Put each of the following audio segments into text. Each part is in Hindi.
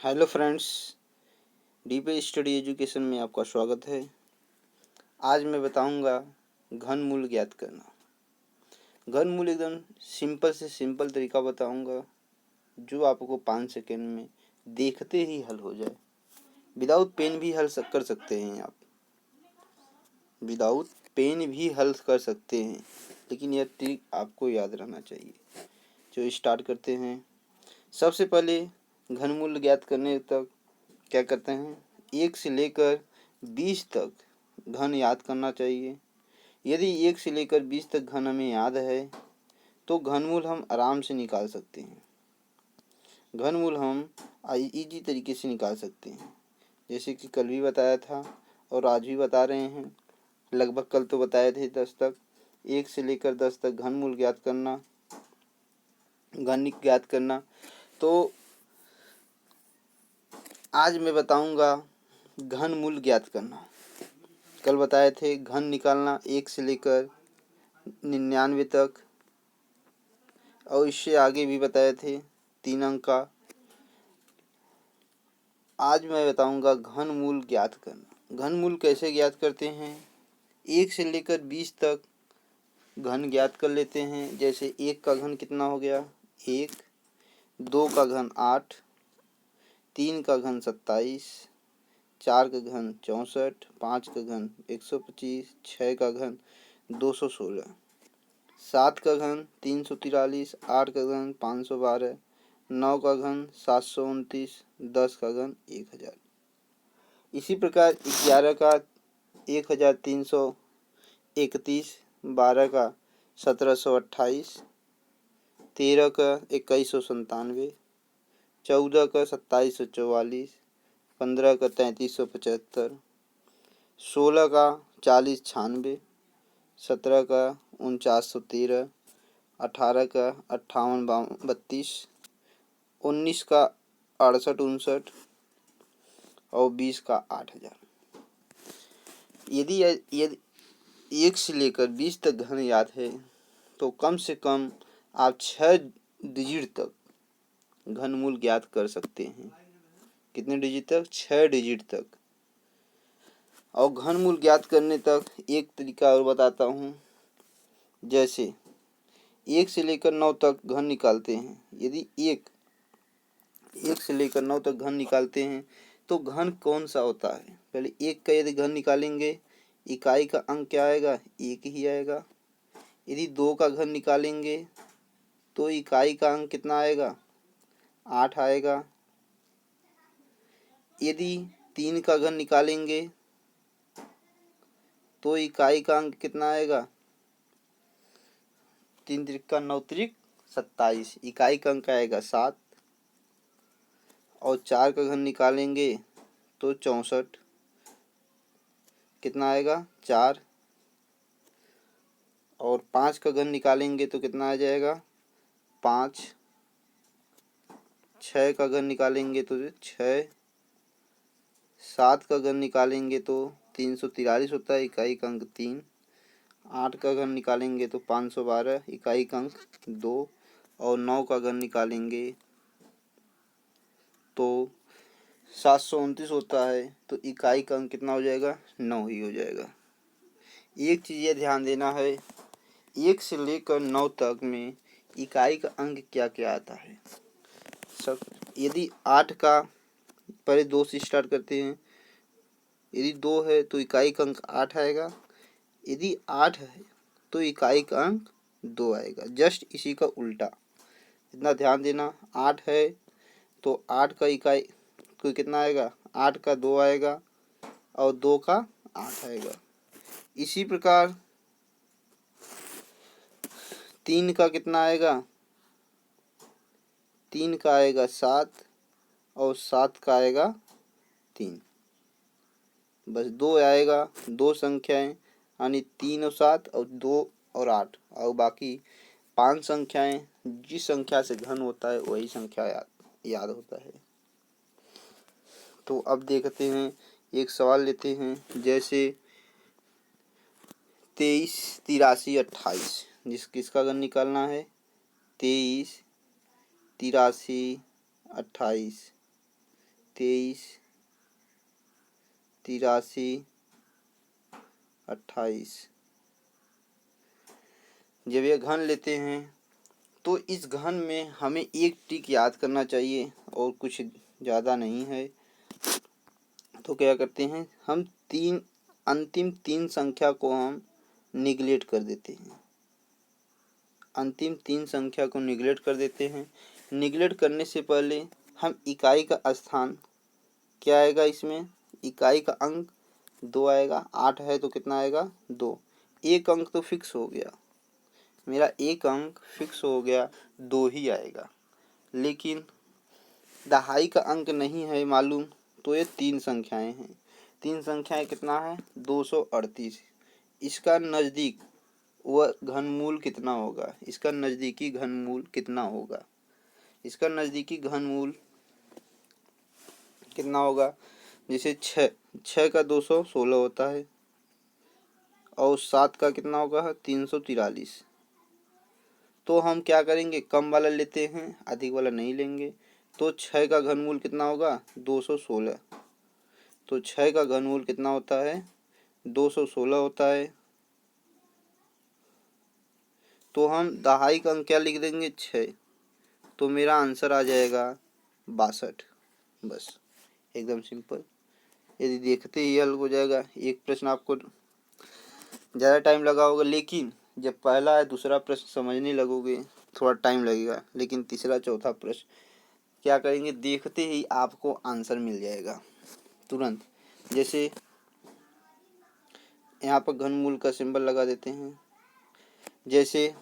Hello friends, DP study education में आपका स्वागत है। आज मैं बताऊंगा घनमूल ज्ञात करना। घनमूल एकदम सिंपल से सिंपल तरीका बताऊंगा जो आपको 5 सेकेंड में देखते ही हल हो जाए। विदाउट पेन भी कर सकते हैं आप, विदाउट पेन भी हल कर सकते हैं, लेकिन यह ट्रिक आपको याद रहना चाहिए। जो स्टार्ट करते हैं, सबसे पहले घनमूल ज्ञात करने तक क्या करते हैं, 1 से लेकर 20 तक घन याद करना चाहिए। यदि 1 से लेकर 20 तक घन हमें याद है तो घनमूल हम आराम से निकाल सकते हैं। घनमूल हम इजी तरीके से निकाल सकते हैं, जैसे कि कल भी बताया था और आज भी बता रहे हैं। लगभग कल तो बताए थे 10 तक, 1 से लेकर 10 तक घनमूल ज्ञात करना, घन ज्ञात करना। तो आज मैं बताऊंगा घनमूल ज्ञात करना। कल बताए थे घन निकालना 1 से लेकर 99 तक, और इससे आगे भी बताए थे 3 अंक का। आज मैं बताऊंगा घनमूल ज्ञात करना। घनमूल कैसे ज्ञात करते हैं, 1 से लेकर 20 तक घन ज्ञात कर लेते हैं। जैसे 1 का घन कितना हो गया 1, 2 का घन 8, 3 का घन 27, 4 का घन 64, 5 का घन 125, 6 का घन 216, 7 का घन 343, 8 का घन 512, 9 का घन 729, 10 का घन 1000। इसी प्रकार 11 का 1331, 12 का 1728, 13 का 2197, 14 का 2744, 15 का 3375, 16 का 4096, 17 का 4913, 18 का 5832, 19 का 6859 और 20 का 8000। यदि यदि 1 से लेकर 20 तक घन याद है तो कम से कम आप 6 डिजिट तक घनमूल ज्ञात कर सकते हैं। कितने डिजिट तक? 6 डिजिट तक। और घनमूल ज्ञात करने तक एक तरीका और बताता हूँ। जैसे 1 से लेकर 9 तक घन निकालते हैं। यदि 1 से लेकर 9 तक घन निकालते हैं तो घन कौन सा होता है? पहले 1 का यदि घन निकालेंगे, इकाई का अंक क्या आएगा? 1 ही आएगा। यदि 2 का घन निकालेंगे तो इकाई का अंक कितना आएगा? 8 आएगा। यदि 3 का घन निकालेंगे तो इकाई का अंक कितना आएगा? 3 त्रिक 9 त्रिक 27, इकाई का अंक आएगा 7। और 4 का घन निकालेंगे तो 64, कितना आएगा? 4। और 5 का घन निकालेंगे तो कितना आ जाएगा? 5। 6 का घन निकालेंगे तो 6। 7 का घन निकालेंगे तो 343 होता है, इकाई का अंक 3। 8 का घन निकालेंगे तो 512, इकाई का अंक 2। और 9 का घन निकालेंगे तो 729 होता है, तो इकाई का अंक कितना हो जाएगा? 9 ही हो जाएगा। एक चीज़ ये ध्यान देना है, 1 से लेकर 9 तक में इकाई का अंक क्या क्या आता है। सब यदि 8 का, पहले 2 से स्टार्ट करते हैं। यदि 2 है तो इकाई का अंक 8 आएगा। यदि 8 है तो इकाई का अंक 2 आएगा। जस्ट इसी का उल्टा, इतना ध्यान देना। 8 है तो 8 का इकाई को कितना आएगा? 8 का 2 आएगा और 2 का 8 आएगा। इसी प्रकार 3 का कितना आएगा? 3 का आएगा 7 और 7 का आएगा 3। बस 2 आएगा, 2 संख्याएं, यानी 3 और 7 और 2 और 8, और बाकी 5 संख्याएं। जिस संख्या से घन होता है वही संख्या याद होता है। तो अब देखते हैं, एक सवाल लेते हैं। जैसे 23, 83, 28, किसका घन निकालना है? 23, 83, 28। 23, 83, 28। जब यह घन लेते हैं तो इस घन में हमें एक ट्रिक याद करना चाहिए और कुछ ज़्यादा नहीं है। तो क्या करते हैं, हम अंतिम तीन संख्या को हम निगलेक्ट कर देते हैं। अंतिम तीन संख्या को निगलेक्ट कर देते हैं। निगलेक्ट करने से पहले हम इकाई का स्थान क्या आएगा, इसमें इकाई का अंक 2 आएगा। 8 है तो कितना आएगा, 2। एक अंक तो फिक्स हो गया, मेरा एक अंक फिक्स हो गया, 2 ही आएगा। लेकिन दहाई का अंक नहीं है मालूम, तो ये तीन संख्याएं हैं। तीन संख्याएं कितना है, 238। इसका नज़दीक वह घनमूल कितना होगा, इसका नज़दीकी घनमूल कितना होगा, इसका नज़दीकी घनमूल कितना होगा। जैसे 6 का 216 होता है और 7 का कितना होगा, 343। तो हम क्या करेंगे, कम वाला लेते हैं, अधिक वाला नहीं लेंगे। तो 6 का घनमूल कितना होगा, 216। तो 6 का घनमूल कितना होता है, 216 होता है। तो हम दहाई का अंक क्या लिख देंगे, 6। तो मेरा आंसर आ जाएगा 62। बस एकदम सिंपल। यदि देखते ही हल हो जाएगा। एक प्रश्न आपको ज़्यादा टाइम लगा होगा, लेकिन जब पहला है दूसरा प्रश्न समझने लगोगे थोड़ा टाइम लगेगा, लेकिन तीसरा चौथा प्रश्न क्या करेंगे, देखते ही आपको आंसर मिल जाएगा तुरंत। जैसे यहाँ पर घनमूल का सिंबल लगा देते हैं। जैसे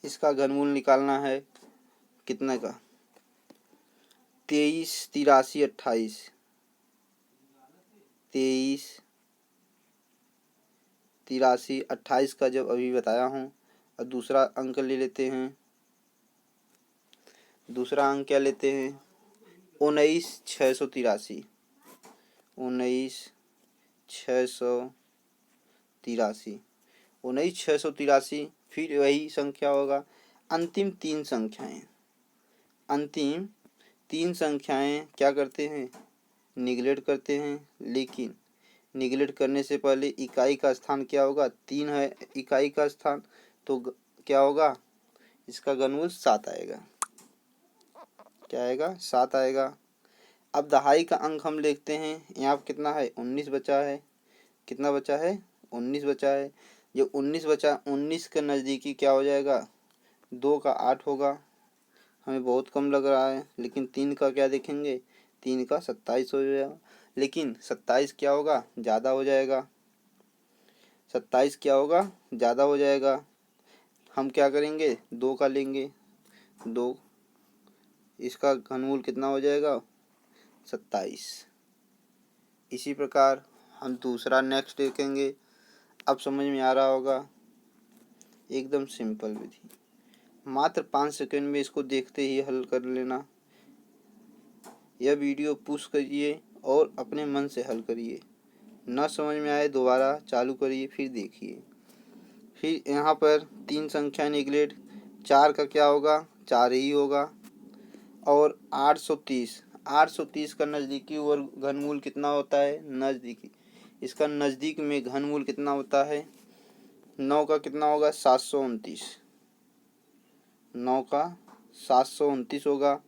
इसका घनमूल निकालना है कितने का, 23, 83, 28। 23, 83, 28 का जब अभी बताया हूँ। और दूसरा अंक ले लेते हैं। दूसरा अंक क्या लेते हैं, 19, 683। 19, 683। 19, 683। फिर वही संख्या होगा। अंतिम तीन संख्याएं, अंतिम तीन संख्याएं क्या करते हैं, निगलेक्ट करते हैं। लेकिन निगलेक्ट करने से पहले इकाई का स्थान क्या होगा, 3 है इकाई का स्थान, तो क्या होगा, इसका घनमूल 7 आएगा। क्या आएगा, 7 आएगा। अब दहाई का अंक हम देखते हैं, यहाँ कितना है, 19 बचा है। कितना बचा है, 19 बचा है। जो 19 बचा, 19 के नज़दीकी क्या हो जाएगा, 2 का 8 होगा। हमें बहुत कम लग रहा है, लेकिन 3 का क्या देखेंगे, 3 का 27 हो जाएगा। लेकिन 27 क्या होगा, ज़्यादा हो जाएगा। 27 क्या होगा, ज़्यादा हो जाएगा। हम क्या करेंगे, 2 का लेंगे, 2। इसका घनमूल कितना हो जाएगा, 27। इसी प्रकार हम दूसरा नेक्स्ट देखेंगे। अब समझ में आ रहा होगा, एकदम सिंपल विधि, मात्र 5 सेकंड में इसको देखते ही हल कर लेना। यह वीडियो पुश करिए और अपने मन से हल करिए। न समझ में आए दोबारा चालू करिए, फिर देखिए। फिर यहाँ पर तीन संख्या निगलेक्ट, 4 का क्या होगा, 4 ही होगा। और 830 का नज़दीकी और घनमूल कितना होता है, नज़दीकी। इसका नज़दीक में घनमूल कितना होता है, 9 का कितना होगा, 729। 9 का 729 होगा।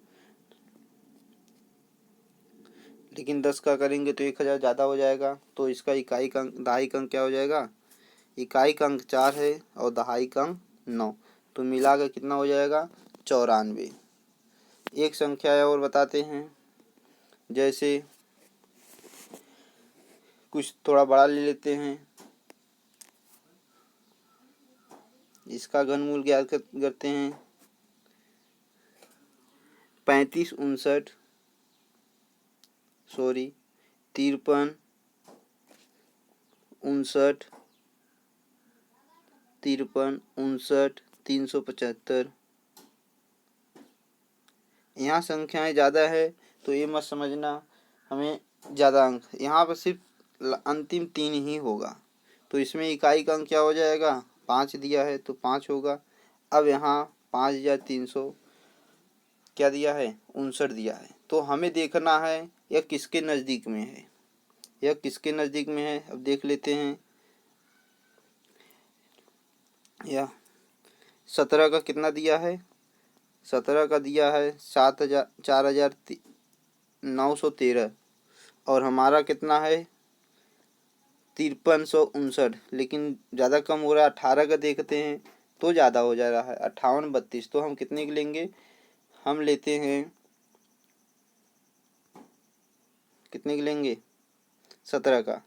लेकिन 10 का करेंगे तो 1000 ज़्यादा हो जाएगा। तो इसका इकाई का अंक, दहाई का अंक क्या हो जाएगा, इकाई का अंक 4 है और दहाई का अंक 9। तो मिलाकर कितना हो जाएगा, 94। एक संख्या और बताते हैं। जैसे कुछ थोड़ा बड़ा ले लेते हैं, इसका घनमूल ज्ञात करते हैं। 53, 59, 53, 59, 53, 59, 375। यहाँ संख्याएं ज़्यादा है तो ये मत समझना हमें ज़्यादा अंक, यहाँ पर सिर्फ अंतिम 3 ही होगा। तो इसमें इकाई का अंक क्या हो जाएगा, 5 दिया है तो 5 होगा। अब यहाँ 5300 क्या दिया है, 59 दिया है। तो हमें देखना है यह किसके नज़दीक में है, यह किसके नज़दीक में है। अब देख लेते हैं। यह 17 का कितना दिया है, 17 का दिया है 4913, और हमारा कितना है 5359, लेकिन ज़्यादा कम हो रहा है। 18 का देखते हैं तो ज़्यादा हो जा रहा है, 5832। तो हम कितने के लेंगे, हम लेते हैं कितने के लेंगे, 17 का।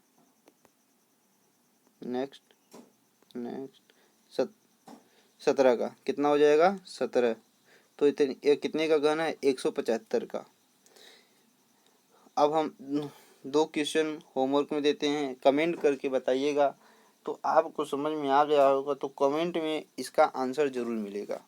नेक्स्ट 17 का कितना हो जाएगा, 17। तो इतने ये कितने का घन है, 175 का। अब हम 2 क्वेश्चन होमवर्क में देते हैं, कमेंट करके बताइएगा। तो आपको समझ में आ गया होगा तो कमेंट में इसका आंसर ज़रूर मिलेगा।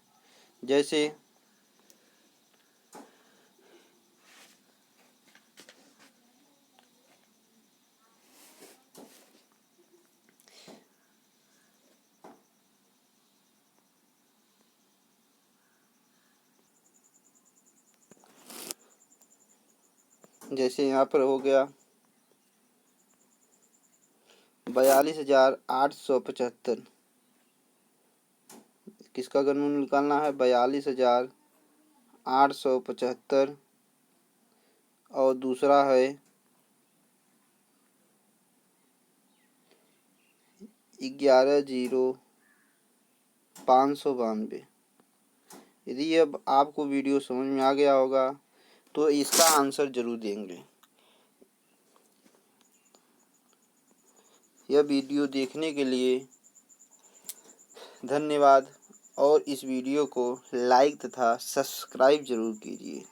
जैसे यहाँ पर हो गया 42,875, किसका घनमूल निकालना है, 42,875, और दूसरा है 11,0592। यदि अब आपको वीडियो समझ में आ गया होगा तो इसका आंसर जरूर देंगे। यह वीडियो देखने के लिए धन्यवाद, और इस वीडियो को लाइक तथा सब्सक्राइब जरूर कीजिए।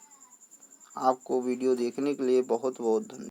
आपको वीडियो देखने के लिए बहुत बहुत धन्यवाद।